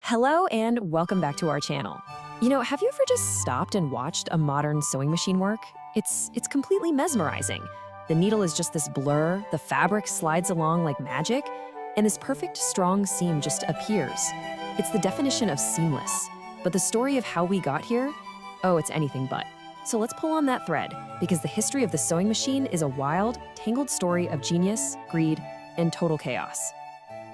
Hello and welcome back to our channel. Have you ever just stopped and watched a modern sewing machine work? It's completely mesmerizing. The needle is just this blur, the fabric slides along like magic, and this perfect strong seam just appears. It's the definition of seamless. But the story of how we got here? Oh, it's anything but. So let's pull on that thread, because the history of the sewing machine is a wild, tangled story of genius, greed, and total chaos.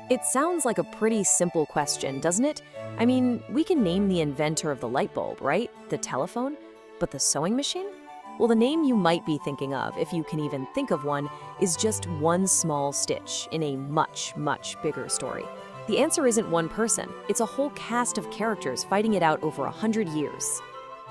It sounds like a pretty simple question, doesn't it? I mean, we can name the inventor of the light bulb, right? The telephone? But the sewing machine? Well, the name you might be thinking of, if you can even think of one, is just one small stitch in a much, much bigger story. The answer isn't one person. It's a whole cast of characters fighting it out over 100 years.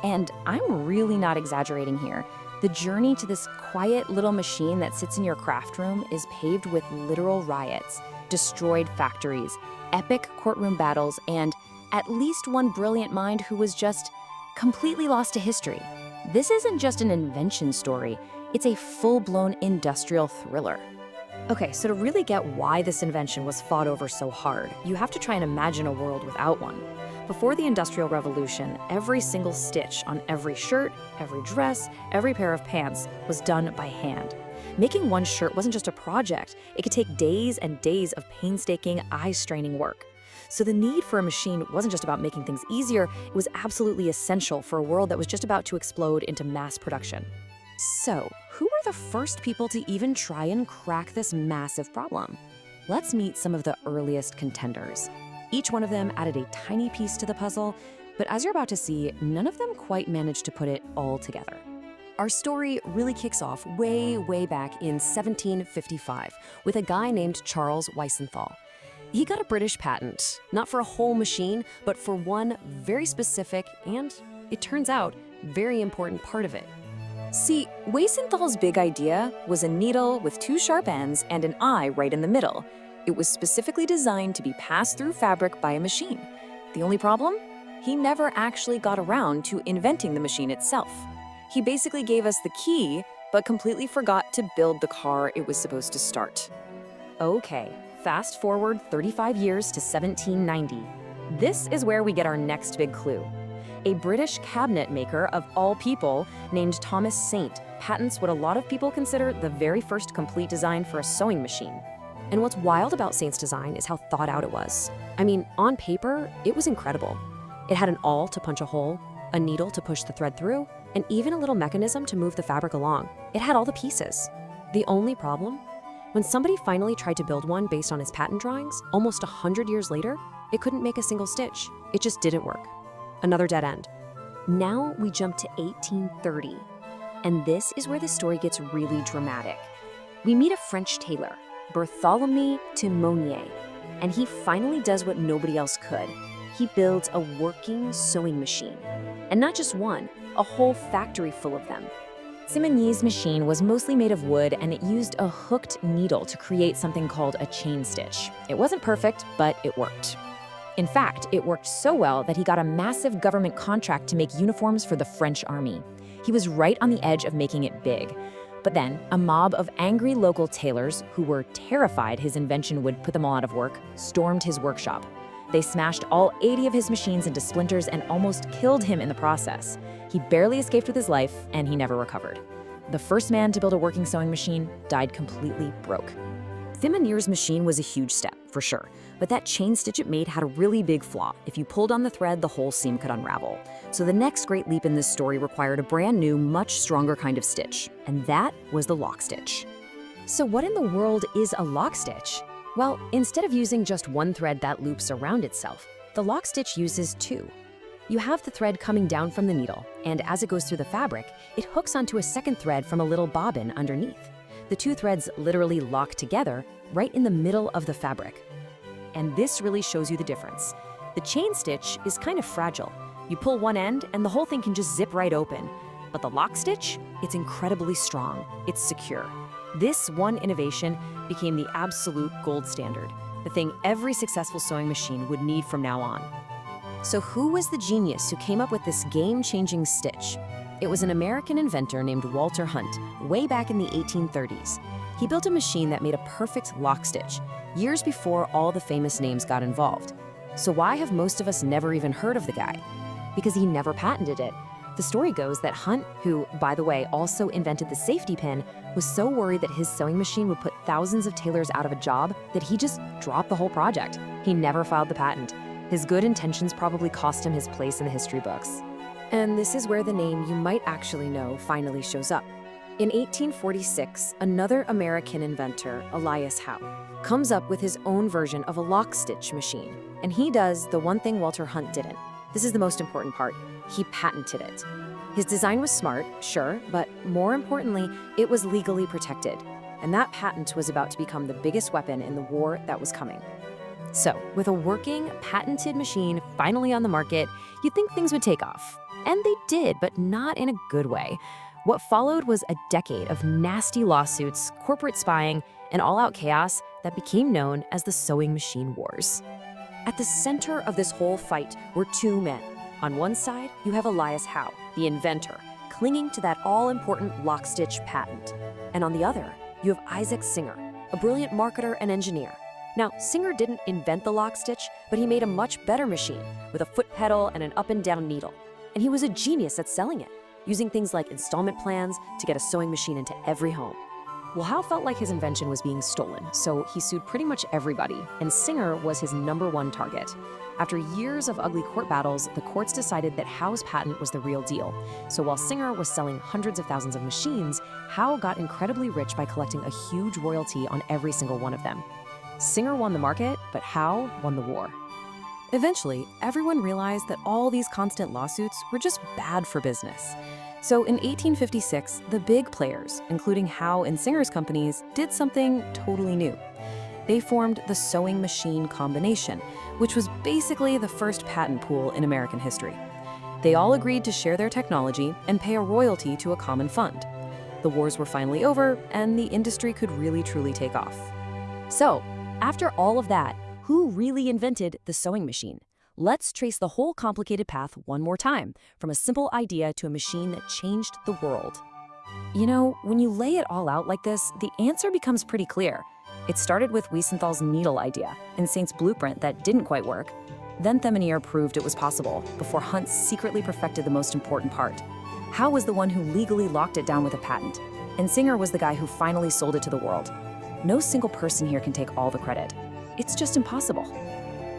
And I'm really not exaggerating here. The journey to this quiet little machine that sits in your craft room is paved with literal riots, destroyed factories, epic courtroom battles, and at least one brilliant mind who was just completely lost to history. This isn't just an invention story, it's a full-blown industrial thriller. Okay, so to really get why this invention was fought over so hard, you have to try and imagine a world without one. Before the Industrial Revolution, every single stitch on every shirt, every dress, every pair of pants was done by hand. Making one shirt wasn't just a project, it could take days and days of painstaking, eye-straining work. So the need for a machine wasn't just about making things easier, it was absolutely essential for a world that was just about to explode into mass production. So, who were the first people to even try and crack this massive problem? Let's meet some of the earliest contenders. Each one of them added a tiny piece to the puzzle, but as you're about to see, none of them quite managed to put it all together. Our story really kicks off way back in 1755 with a guy named Charles Weissenthal. He got a British patent, not for a whole machine, but for one very specific and, it turns out, very important part of it. See, Weissenthal's big idea was a needle with two sharp ends and an eye right in the middle. It was specifically designed to be passed through fabric by a machine. The only problem? He never actually got around to inventing the machine itself. He basically gave us the key, but completely forgot to build the car it was supposed to start. Okay, fast forward 35 years to 1790. This is where we get our next big clue. A British cabinet maker of all people named Thomas Saint patents what a lot of people consider the very first complete design for a sewing machine. And what's wild about Saint's design is how thought out it was. I mean, on paper, it was incredible. It had an awl to punch a hole, a needle to push the thread through, and even a little mechanism to move the fabric along. It had all the pieces. The only problem? When somebody finally tried to build one based on his patent drawings, almost 100 years later, it couldn't make a single stitch. It just didn't work. Another dead end. Now we jump to 1830, and this is where the story gets really dramatic. We meet a French tailor, Barthélemy Timonier, and he finally does what nobody else could. He builds a working sewing machine. And not just one, a whole factory full of them. Simonier's machine was mostly made of wood, and it used a hooked needle to create something called a chain stitch. It wasn't perfect, but it worked. In fact, it worked so well that he got a massive government contract to make uniforms for the French army. He was right on the edge of making it big. But then, a mob of angry local tailors, who were terrified his invention would put them all out of work, stormed his workshop. They smashed all 80 of his machines into splinters and almost killed him in the process. He barely escaped with his life, and he never recovered. The first man to build a working sewing machine died completely broke. Thimonier's machine was a huge step, for sure, but that chain stitch it made had a really big flaw. If you pulled on the thread, the whole seam could unravel. So the next great leap in this story required a brand new, much stronger kind of stitch, and that was the lock stitch. So what in the world is a lock stitch? Well, instead of using just one thread that loops around itself, the lock stitch uses two. You have the thread coming down from the needle, and as it goes through the fabric, it hooks onto a second thread from a little bobbin underneath. The two threads literally lock together right in the middle of the fabric. And this really shows you the difference. The chain stitch is kind of fragile. You pull one end and the whole thing can just zip right open. But the lock stitch, it's incredibly strong. It's secure. This one innovation became the absolute gold standard, the thing every successful sewing machine would need from now on. So who was the genius who came up with this game-changing stitch? It was an American inventor named Walter Hunt, way back in the 1830s. He built a machine that made a perfect lock stitch, years before all the famous names got involved. So why have most of us never even heard of the guy? Because he never patented it. The story goes that Hunt, who, by the way, also invented the safety pin, was so worried that his sewing machine would put thousands of tailors out of a job that he just dropped the whole project. He never filed the patent. His good intentions probably cost him his place in the history books. And this is where the name you might actually know finally shows up. In 1846, another American inventor, Elias Howe, comes up with his own version of a lock-stitch machine. And he does the one thing Walter Hunt didn't. This is the most important part. He patented it. His design was smart, sure, but more importantly, it was legally protected. And that patent was about to become the biggest weapon in the war that was coming. So, with a working, patented machine finally on the market, you'd think things would take off. And they did, but not in a good way. What followed was a decade of nasty lawsuits, corporate spying, and all-out chaos that became known as the Sewing Machine Wars. At the center of this whole fight were two men. On one side, you have Elias Howe, the inventor, clinging to that all-important lock-stitch patent. And on the other, you have Isaac Singer, a brilliant marketer and engineer. Now, Singer didn't invent the lock-stitch, but he made a much better machine with a foot pedal and an up-and-down needle. And he was a genius at selling it, using things like installment plans to get a sewing machine into every home. Well, Howe felt like his invention was being stolen, so he sued pretty much everybody, and Singer was his #1 target. After years of ugly court battles, the courts decided that Howe's patent was the real deal. So while Singer was selling hundreds of thousands of machines, Howe got incredibly rich by collecting a huge royalty on every single one of them. Singer won the market, but Howe won the war. Eventually, everyone realized that all these constant lawsuits were just bad for business. So in 1856, the big players, including Howe and Singer's companies, did something totally new. They formed the Sewing Machine Combination, which was basically the first patent pool in American history. They all agreed to share their technology and pay a royalty to a common fund. The wars were finally over, and the industry could really truly take off. So, after all of that, who really invented the sewing machine? Let's trace the whole complicated path one more time, from a simple idea to a machine that changed the world. You know, when you lay it all out like this, the answer becomes pretty clear. It started with Wiesenthal's needle idea and Saint's blueprint that didn't quite work. Then Themenere proved it was possible, before Hunt secretly perfected the most important part. Howe was the one who legally locked it down with a patent, and Singer was the guy who finally sold it to the world. No single person here can take all the credit. It's just impossible.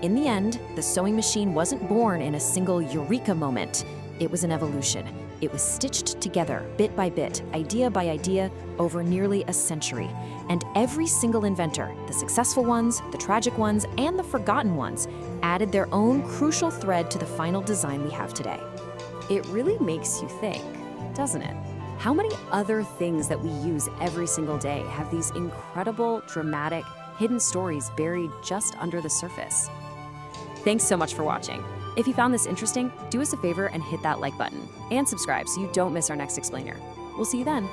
In the end, the sewing machine wasn't born in a single eureka moment. It was an evolution. It was stitched together, bit by bit, idea by idea, over nearly a century. And every single inventor, the successful ones, the tragic ones, and the forgotten ones, added their own crucial thread to the final design we have today. It really makes you think, doesn't it? How many other things that we use every single day have these incredible, dramatic, hidden stories buried just under the surface? Thanks so much for watching. If you found this interesting, do us a favor and hit that like button and subscribe so you don't miss our next explainer. We'll see you then.